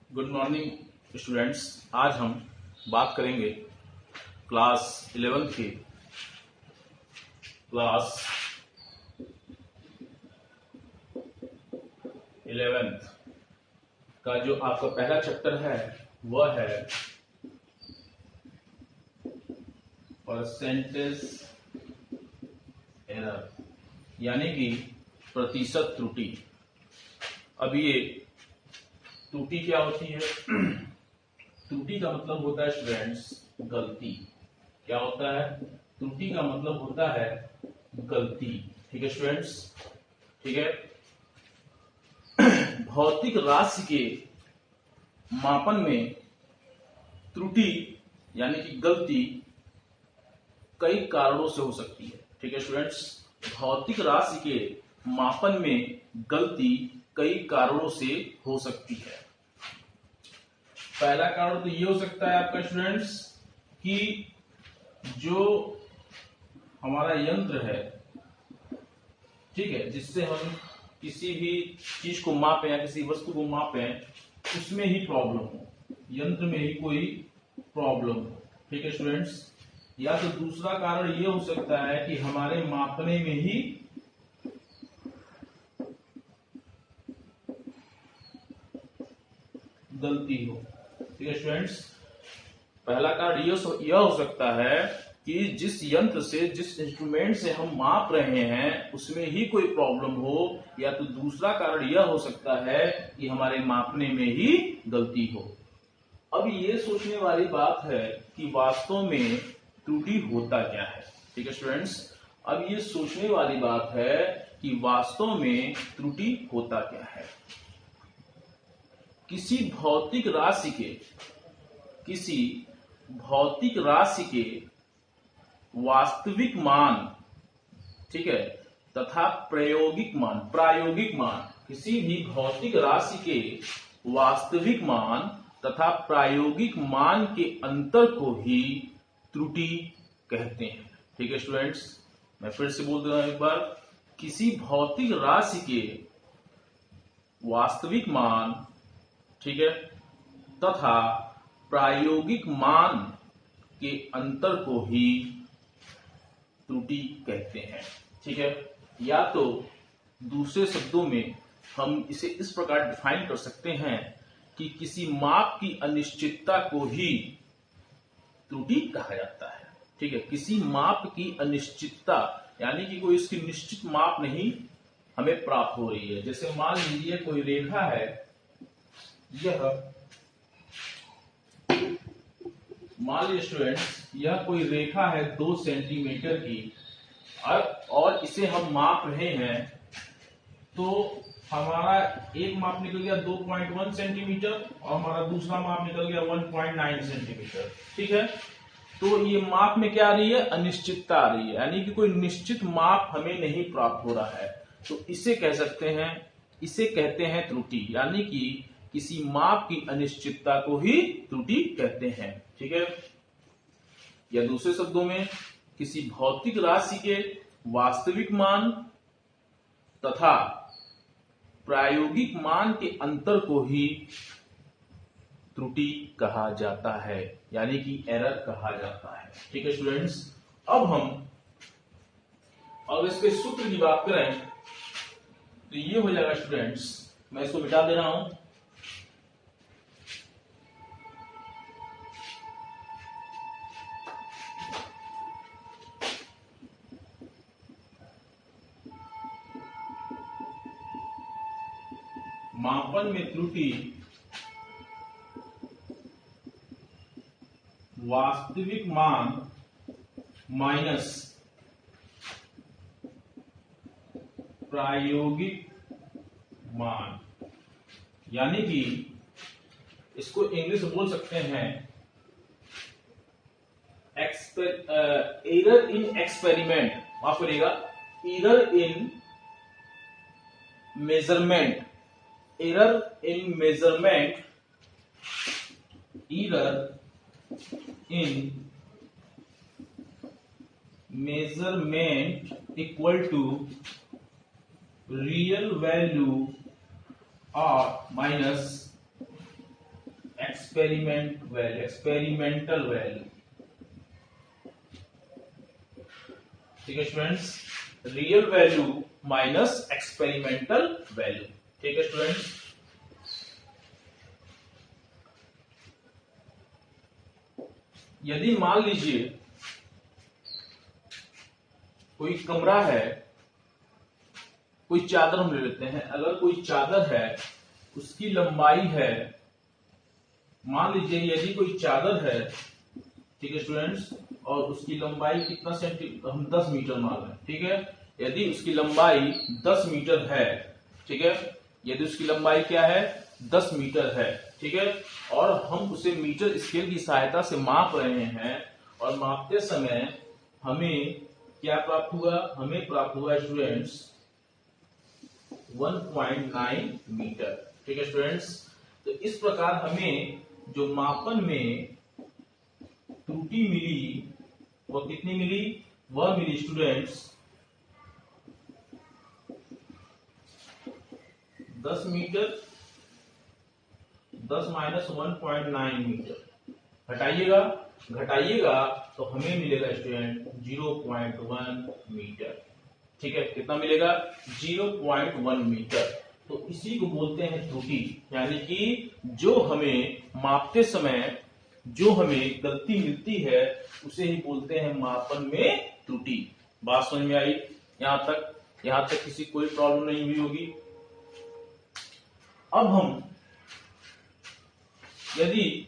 Good morning students. आज हम बात करेंगे क्लास 11th की क्लास 11th का जो आपका पहला चैप्टर है वह है परसेंटेज एरर यानी कि प्रतिशत त्रुटि। अब ये त्रुटि क्या होती है? त्रुटि का मतलब होता है स्टूडेंट्स गलती। क्या होता है? त्रुटि का मतलब होता है गलती। ठीक है स्टूडेंट्स, ठीक है। भौतिक राशि के मापन में त्रुटि यानी कि गलती कई कारणों से हो सकती है। ठीक है स्टूडेंट्स, भौतिक राशि के मापन में गलती कई कारणों से हो सकती है। पहला कारण तो ये हो सकता है आपका स्टूडेंट्स कि जो हमारा यंत्र है, ठीक है, जिससे हम किसी भी चीज को मापें या किसी वस्तु को मापें, उसमें ही प्रॉब्लम हो, यंत्र में ही कोई प्रॉब्लम हो। ठीक है स्टूडेंट्स, या तो दूसरा कारण ये हो सकता है कि हमारे मापने में ही गलती हो। ठीक है स्टूडेंट्स, पहला कारण यह हो सकता है कि जिस यंत्र से, जिस इंस्ट्रूमेंट से हम माप रहे हैं उसमें ही कोई प्रॉब्लम हो, या तो दूसरा कारण यह हो सकता है कि हमारे मापने में ही गलती हो। अब ये सोचने वाली बात है कि वास्तव में त्रुटि होता क्या है। ठीक है स्टूडेंट्स, अब ये सोचने वाली बात है कि वास्तव में त्रुटि होता क्या है। किसी भौतिक राशि के वास्तविक मान, ठीक है, तथा प्रायोगिक मान, किसी भी भौतिक राशि के वास्तविक मान तथा प्रायोगिक मान के अंतर को ही त्रुटि कहते हैं। ठीक है स्टूडेंट्स, मैं फिर से बोल दे रहा हूं एक बार, किसी भौतिक राशि के वास्तविक मान, ठीक है, तथा प्रायोगिक मान के अंतर को ही त्रुटि कहते हैं। ठीक है, या तो दूसरे शब्दों में हम इसे इस प्रकार डिफाइन कर सकते हैं कि किसी माप की अनिश्चितता को ही त्रुटि कहा जाता है। ठीक है, किसी माप की अनिश्चितता यानी कि कोई इसकी निश्चित माप नहीं हमें प्राप्त हो रही है। जैसे मान लीजिए कोई रेखा है, मान लीजिए स्टूडेंट्स यह कोई रेखा है 2 सेंटीमीटर की, और इसे हम माप रहे हैं, तो हमारा एक माप निकल गया 2.1 सेंटीमीटर और हमारा दूसरा माप निकल गया 1.9 सेंटीमीटर। ठीक है, तो ये माप में क्या आ रही है? अनिश्चितता आ रही है, यानी कि कोई निश्चित माप हमें नहीं प्राप्त हो रहा है। तो इसे कह सकते हैं, इसे कहते हैं त्रुटि, यानी कि किसी माप की अनिश्चितता को ही त्रुटि कहते हैं। ठीक है, या दूसरे शब्दों में किसी भौतिक राशि के वास्तविक मान तथा प्रायोगिक मान के अंतर को ही त्रुटि कहा जाता है, यानी कि एरर कहा जाता है। ठीक है स्टूडेंट्स, अब इसके सूत्र की बात करें तो ये हो जाएगा स्टूडेंट्स, मैं इसको मिटा दे रहा हूं। मापन में त्रुटि वास्तविक मान माइनस प्रायोगिक मान, यानी कि इसको इंग्लिश में बोल सकते हैं एरर इन एक्सपेरिमेंट, माफ करिएगा, error in measurement, error in measurement equal to real value और माइनस एक्सपेरिमेंटल वैल्यू। ठीक है students, real value minus experimental value. ठीक है स्टूडेंट्स, यदि मान लीजिए कोई कमरा है, कोई चादर हम ले लेते हैं, अगर कोई चादर है उसकी लंबाई है, मान लीजिए यदि कोई चादर है, ठीक है स्टूडेंट्स, और उसकी लंबाई कितना सेंटीमीटर, हम 10 मीटर मान रहे हैं। ठीक है, यदि उसकी लंबाई 10 मीटर है, ठीक है, यदि उसकी लंबाई क्या है, 10 मीटर है, ठीक है, और हम उसे मीटर स्केल की सहायता से माप रहे हैं, और मापते समय हमें क्या प्राप्त हुआ, हमें प्राप्त हुआ स्टूडेंट्स 1.9 मीटर। ठीक है स्टूडेंट्स, तो इस प्रकार हमें जो मापन में त्रुटि मिली वह कितनी मिली, वह मिली स्टूडेंट्स 10 मीटर, 10 माइनस 1.9 मीटर। घटाइएगा तो हमें मिलेगा स्टूडेंट 0.1 मीटर। ठीक है, कितना मिलेगा, 0.1 मीटर। तो इसी को बोलते हैं त्रुटि, यानी कि जो हमें मापते समय जो हमें गलती मिलती है उसे ही बोलते हैं मापन में त्रुटि। बात समझ में आई? यहां तक किसी कोई प्रॉब्लम नहीं हुई होगी। अब हम यदि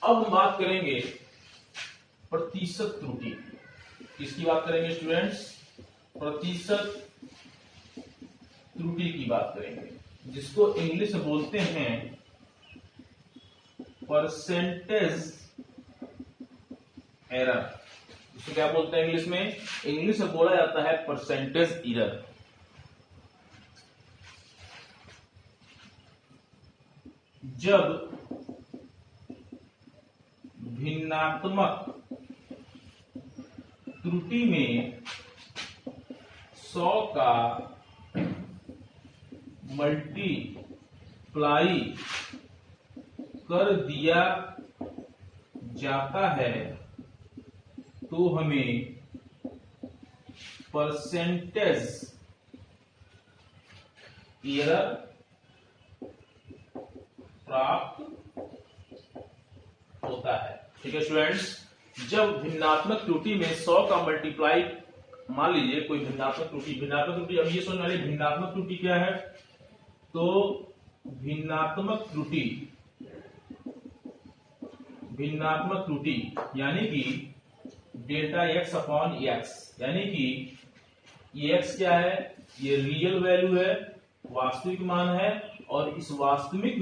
अब हम बात करेंगे प्रतिशत त्रुटि। किसकी बात करेंगे स्टूडेंट्स, प्रतिशत त्रुटि की बात करेंगे, जिसको इंग्लिश में बोलते हैं परसेंटेज एरर। इसको क्या बोलते हैं इंग्लिश में, इंग्लिश में बोला जाता है परसेंटेज एरर। जब भिन्नात्मक त्रुटि में 100 का मल्टीप्लाई कर दिया जाता है तो हमें परसेंटेज एरर प्राप्त होता है। ठीक है स्टूडेंट्स, जब भिन्नात्मक त्रुटि में 100 का मल्टीप्लाई, मान लीजिए कोई भिन्नात्मक त्रुटि, अब ये समझ में भिन्नात्मक त्रुटि क्या है, तो भिन्नात्मक त्रुटि यानी कि डेल्टा एक्स अपॉन एक्स, यानी कि ये एक्स क्या है, ये रियल वैल्यू है, वास्तविक मान है, और इस वास्तविक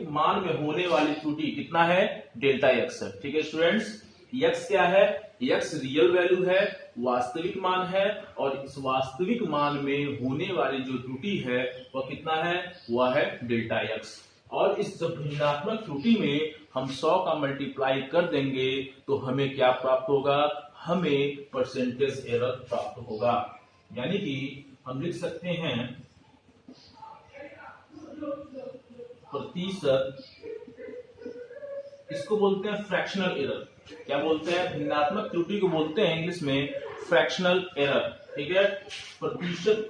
मान में होने वाली त्रुटि कितना है, डेल्टा एक्स है। ठीक है स्टूडेंट्स, एक्स क्या है, एक्स रियल वैल्यू है, वास्तविक मान है, और इस वास्तविक मान में होने वाली जो त्रुटि है वह कितना है, वह है डेल्टा एक्स। और इस भिन्नात्मक त्रुटि में हम 100 का मल्टीप्लाई कर देंगे तो हमें क्या प्राप्त होगा, हमें परसेंटेज एरर प्राप्त होगा। यानी कि हम लिख सकते हैं प्रतिशत, इसको बोलते हैं फ्रैक्शनल एरर। क्या बोलते हैं, भिन्नात्मक त्रुटि को बोलते हैं इंग्लिश में फ्रैक्शनल एरर। ठीक है, प्रतिशत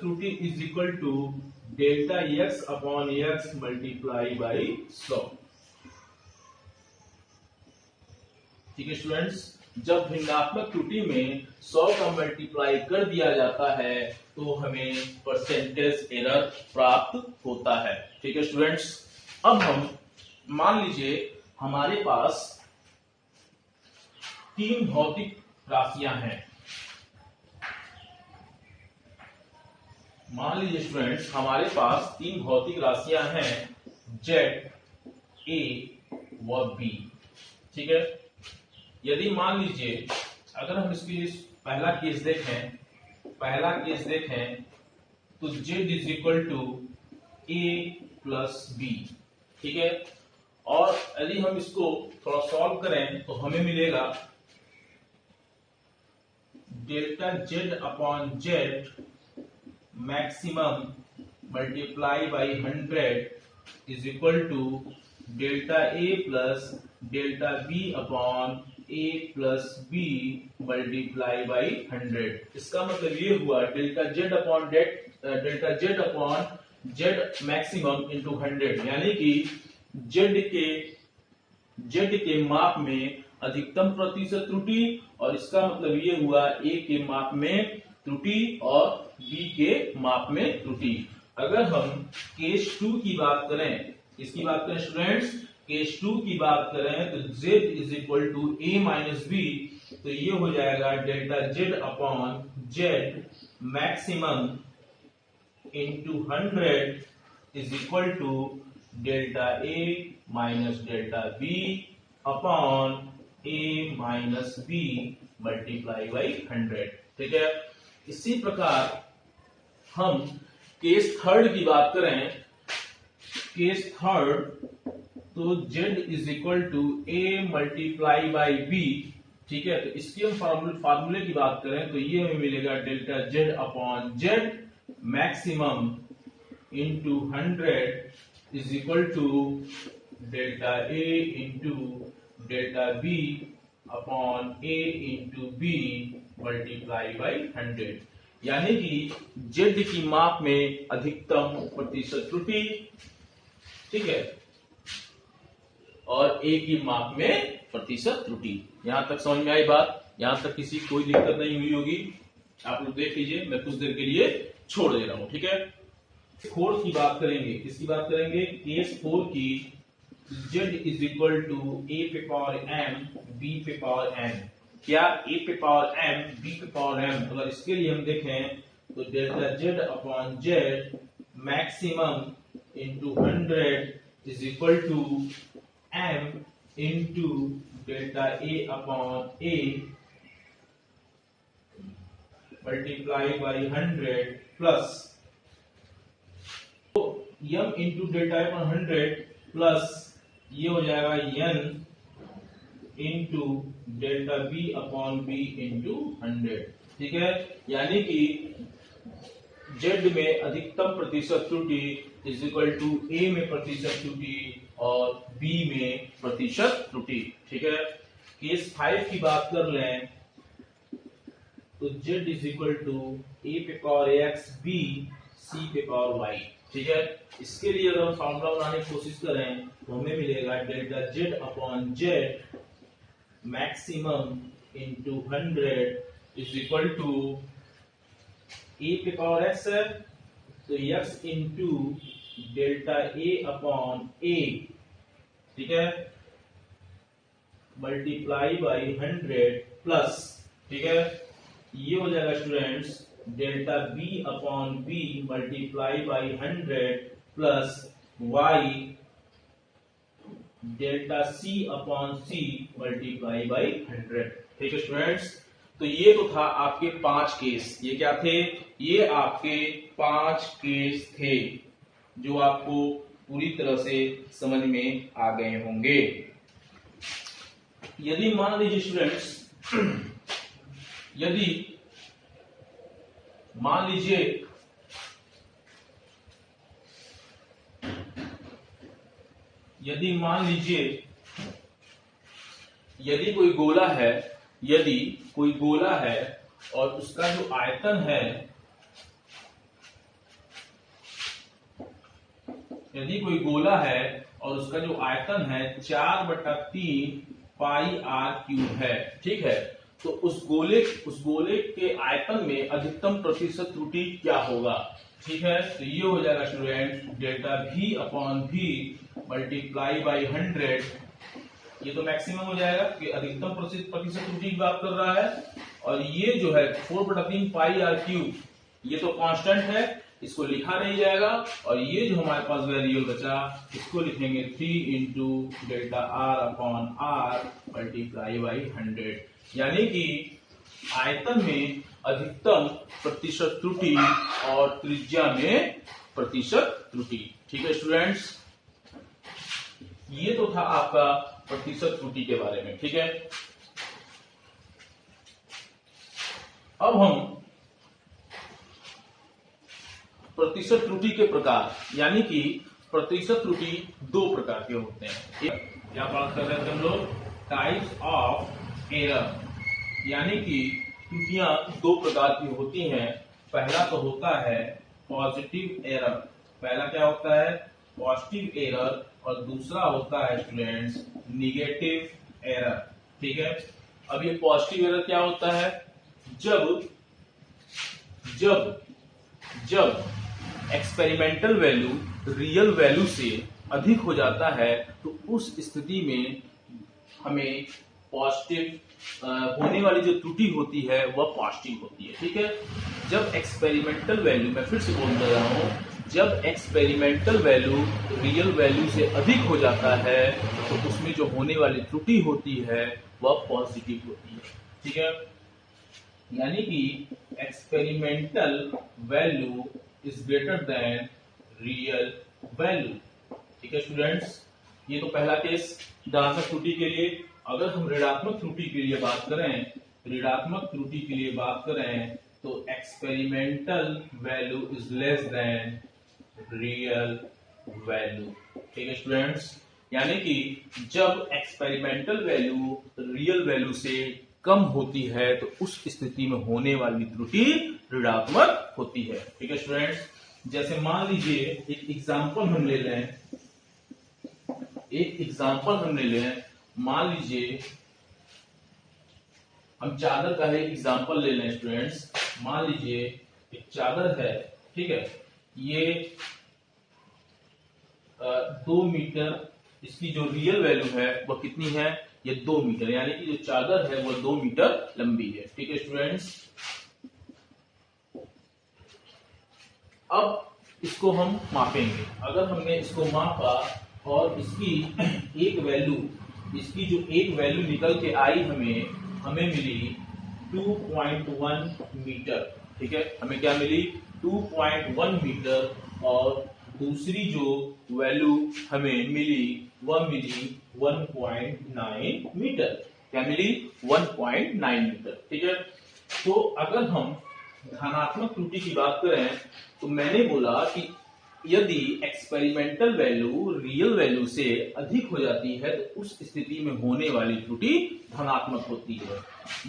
त्रुटि is equal to delta X upon X multiply by 100। ठीक है स्टूडेंट्स, जब भिन्नात्मक त्रुटि में 100 का मल्टीप्लाई कर दिया जाता है तो हमें परसेंटेज एरर प्राप्त होता है। ठीक है स्टूडेंट्स, अब हम मान लीजिए हमारे पास 3 भौतिक राशियां हैं। मान लीजिए स्टूडेंट्स हमारे पास 3 भौतिक राशियां हैं, जेड, ए व बी। ठीक है, यदि मान लीजिए अगर हम इसके लिए पहला केस देखें तो z is equal to A plus B. ठीक है, और यदि हम इसको थोड़ा सॉल्व करें तो हमें मिलेगा delta Z upon Z maximum multiply by 100 is equal to delta A plus delta B upon A plus B multiply by 100। इसका मतलब ये हुआ delta Z upon Z maximum into 100, यानी कि जेड के माप में अधिकतम प्रतिशत त्रुटि, और इसका मतलब ये हुआ ए के माप में त्रुटि और बी के माप में त्रुटि। अगर हम केस 2 की बात करें, इसकी बात करें स्टूडेंट्स, केस 2 की बात करें तो z is equal to a minus B, तो ये हो जाएगा delta Z upon Z maximum into 100 is equal to delta A minus delta B upon A minus B multiply by 100। ठीक है, इसी प्रकार हम केस थर्ड की बात करें, केस थर्ड तो z is equal to a multiply by b। ठीक है, तो इसकी हम फार्मूले की बात करें तो ये हमें मिलेगा delta z upon z maximum into 100 is equal to delta a into delta b upon a into b multiply by 100, यानी कि z की माप में अधिकतम प्रतिशत त्रुटि, ठीक है, और a की माप में प्रतिशत त्रुटि। यहां तक समझ में आई बात? यहां तक किसी कोई दिक्कत नहीं हुई होगी? आप लोग देख लीजिए, मैं कुछ देर के लिए छोड़ दे रहा हूं। ठीक है, 4 की बात करेंगे, किसकी बात करेंगे? केस 4 की। z is equal to a पे पावर m b पे पावर n। क्या? a पे पावर m b पे पावर m। अगर इसके लिए हम देखें तो delta z upon z maximum into 100 is equal to m into delta a upon a multiply by 100 plus m into delta a upon 100 plus ये हो जाएगा n into delta b upon b into 100। ठीक है, यानी कि z में अधिकतम प्रतिशत त्रुटि इज इक्वल टू a में प्रतिशत त्रुटि और b में प्रतिशत त्रुटि। ठीक है, केस 5 की बात कर लें तो z is equal to a पे पावर x b c पे पावर y। ठीक है, इसके लिए अगर हम फॉर्मूला बनाने की कोशिश करें तो हमें मिलेगा delta z upon z maximum into 100 is equal to a पे पावर x है तो x into delta a upon a, ठीक है, मल्टीप्लाई बाई 100 प्लस, ठीक है, ये हो जाएगा students delta b upon b multiply by 100 plus y delta c upon c multiply by 100। ठीक है स्टूडेंट्स, तो ये तो था आपके 5 केस। ये क्या थे? ये आपके 5 केस थे जो आपको पूरी तरह से समझ में आ गए होंगे। यदि मान लीजिए स्टूडेंट्स, यदि मान लीजिए यदि कोई गोला है, यदि कोई गोला है और उसका जो आयतन है, यदि कोई गोला है और उसका जो आयतन है 4/3 पाई आर क्यूब है, ठीक है, तो उस गोले के आयतन में अधिकतम प्रतिशत त्रुटि क्या होगा? ठीक है, तो ये हो जाएगा student delta v upon v multiply by 100। ये तो मैक्सिमम हो जाएगा कि अधिकतम प्रतिशत त्रुटि की बात कर रहा है, और ये जो है 4/3 पाई आर क्यूब, ये तो कांस्टेंट है, इसको लिखा नहीं जाएगा, और ये जो हमारे पास वेरिएबल बचा इसको लिखेंगे 3 into delta R upon R multiply by 100, यानी कि आयतन में अधिकतम प्रतिशत त्रुटि और त्रिज्या में प्रतिशत त्रुटि। ठीक है स्टूडेंट्स, ये तो था आपका प्रतिशत त्रुटि के बारे में। ठीक है, अब हम प्रतिशत त्रुटि के प्रकार, यानी कि प्रतिशत त्रुटि दो प्रकार के होते हैं। क्या बात कर रहे थे हम लोग? टाइप्स ऑफ एरर, यानी कि त्रुटियां दो प्रकार की होती हैं। पहला तो होता है पॉजिटिव एरर। पहला क्या होता है? पॉजिटिव एरर, और दूसरा होता है स्टूडेंट्स निगेटिव एरर। ठीक है। अब ये पॉजिटिव एरर क्या होता है? जब जब जब एक्सपेरिमेंटल वैल्यू रियल वैल्यू से अधिक हो जाता है तो उस स्थिति में हमें पॉजिटिव होने वाली जो त्रुटि होती है वह पॉजिटिव होती है। ठीक है। जब एक्सपेरिमेंटल वैल्यू, मैं फिर से बोल रहा हूं, जब एक्सपेरिमेंटल वैल्यू रियल वैल्यू से अधिक हो जाता है तो उसमें जो होने वाली त्रुटि होती है वह पॉजिटिव होती है। ठीक है। यानी कि experimental value is greater than real value. ठीक है स्टूडेंट्स, ये तो पहला केस धनात्मक त्रुटि के लिए। अगर हम ऋणात्मक त्रुटि के लिए बात करें, ऋणात्मक त्रुटि के लिए बात करें तो experimental value is less than real value. ठीक है स्टूडेंट्स, यानी कि जब एक्सपेरिमेंटल वैल्यू रियल वैल्यू से कम होती है तो उस स्थिति में होने वाली त्रुटि ऋणात्मक होती है। ठीक है स्टूडेंट्स, जैसे मान लीजिए एक एग्जांपल हम ले लें, मान लीजिए हम चादर का एक एग्जांपल ले लें स्टूडेंट्स। मान लीजिए एक चादर है, ठीक है, ये 2 मीटर, इसकी जो रियल वैल्यू है वह कितनी है? ये 2 मीटर, यानी कि जो चादर है वह 2 मीटर लंबी है। ठीक है स्टूडेंट्स, अब इसको हम मापेंगे। अगर हमने इसको मापा और इसकी जो एक वैल्यू निकल के आई, हमें मिली 2.1 मीटर। ठीक है, हमें क्या मिली? 2.1 मीटर। और दूसरी जो वैल्यू हमें मिली वह मिली 1.9 मीटर। क्या मिली? 1.9 मीटर। ठीक है। तो अगर हम धनात्मक त्रुटि की बात करें तो मैंने बोला कि यदि एक्सपेरिमेंटल वैल्यू रियल वैल्यू से अधिक हो जाती है तो उस स्थिति में होने वाली त्रुटि धनात्मक होती है।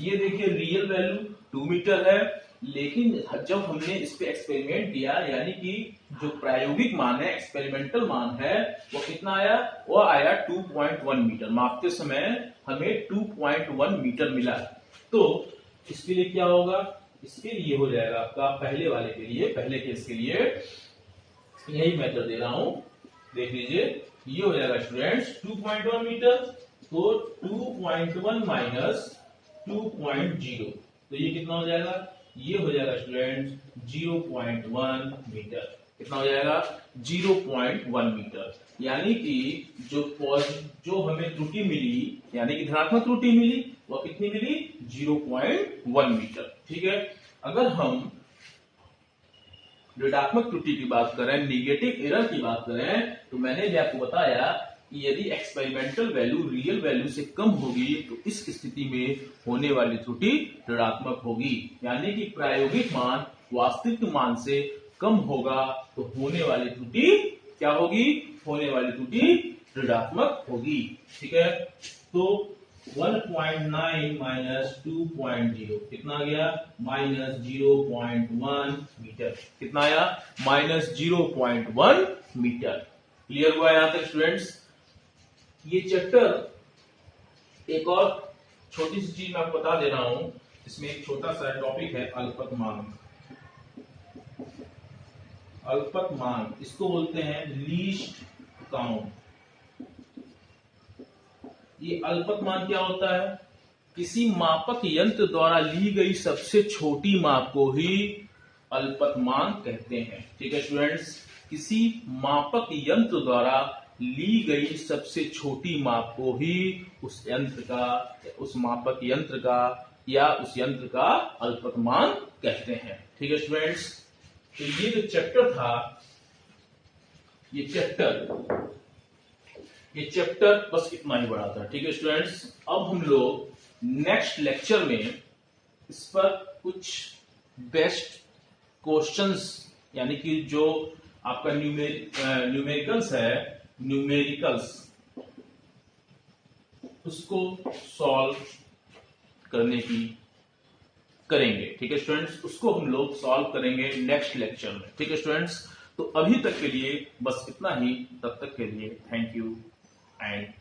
ये देखिए रियल वैल्यू 2 मीटर है, लेकिन जब हमने इस पे एक्सपेरिमेंट किया, यानी कि जो प्रायोगिक मान है, एक्सपेरिमेंटल मान है, वो कितना आया? वो आया 2.1 मीटर। मापते समय हमें 2.1 मीटर मिला। तो इसके लिए क्या होगा? इसके लिए हो जाएगा आपका पहले वाले के लिए, पहले केस के लिए यही मेथड दे रहा हूं, देख लीजिए। ये हो जाएगा स्टूडेंट्स 2.1 मीटर, तो 2.1 माइनस 2.0, तो ये कितना हो जाएगा? ये हो जाएगा स्टूडेंट्स 0.1 मीटर। कितना हो जाएगा? 0.1 मीटर। यानी कि जो हमें त्रुटि मिली, यानी कि धनात्मक त्रुटि मिली, वह कितनी मिली? 0.1 मीटर। ठीक है। अगर हम ऋणात्मक त्रुटि की बात करें, निगेटिव एरर की बात करें, तो मैंने भी आपको बताया कि यदि एक्सपेरिमेंटल वैल्यू रियल वैल्यू से कम होगी तो इस स्थिति में होने वाली त्रुटि ऋणात्मक होगी। यानी कि प्रायोगिक मान वास्तविक मान से कम होगा तो होने वाली त्रुटि क्या होगी? होने वाली त्रुटि ऋणात्मक होगी। ठीक है। तो 1.9 माइनस 2.0 कितना आ गया? Minus 0.1 metre. कितना आया? Minus 0.1 metre. क्लियर हुआ यहां तक स्टूडेंट्स? ये चैप्टर एक और छोटी सी चीज मैं आपको बता दे रहा हूं, इसमें एक छोटा सा टॉपिक है अल्पतमांक। अल्पतमांक इसको बोलते हैं लीस्ट काउंट। ये अल्पतमांक क्या होता है? किसी मापक यंत्र द्वारा ली गई सबसे छोटी माप को ही अल्पतमांक कहते हैं। ठीक है स्टूडेंट्स, किसी मापक यंत्र द्वारा ली गई सबसे छोटी माप को ही उस यंत्र का, उस मापक यंत्र का या उस यंत्र का अल्पतमांक कहते हैं। ठीक है स्टूडेंट्स, तो ये जो चैप्टर था, ये चैप्टर बस इतना ही बड़ा था। ठीक है स्टूडेंट्स, अब हम लोग नेक्स्ट लेक्चर में इस पर कुछ बेस्ट क्वेश्चंस, यानी कि जो आपका न्यूमेरिकल्स है, न्यूमेरिकल्स उसको सॉल्व करने की करेंगे। ठीक है स्टूडेंट्स, उसको हम लोग सॉल्व करेंगे नेक्स्ट लेक्चर में। ठीक है स्टूडेंट्स, तो अभी तक के लिए बस इतना ही। तब तक के लिए थैंक यू एंड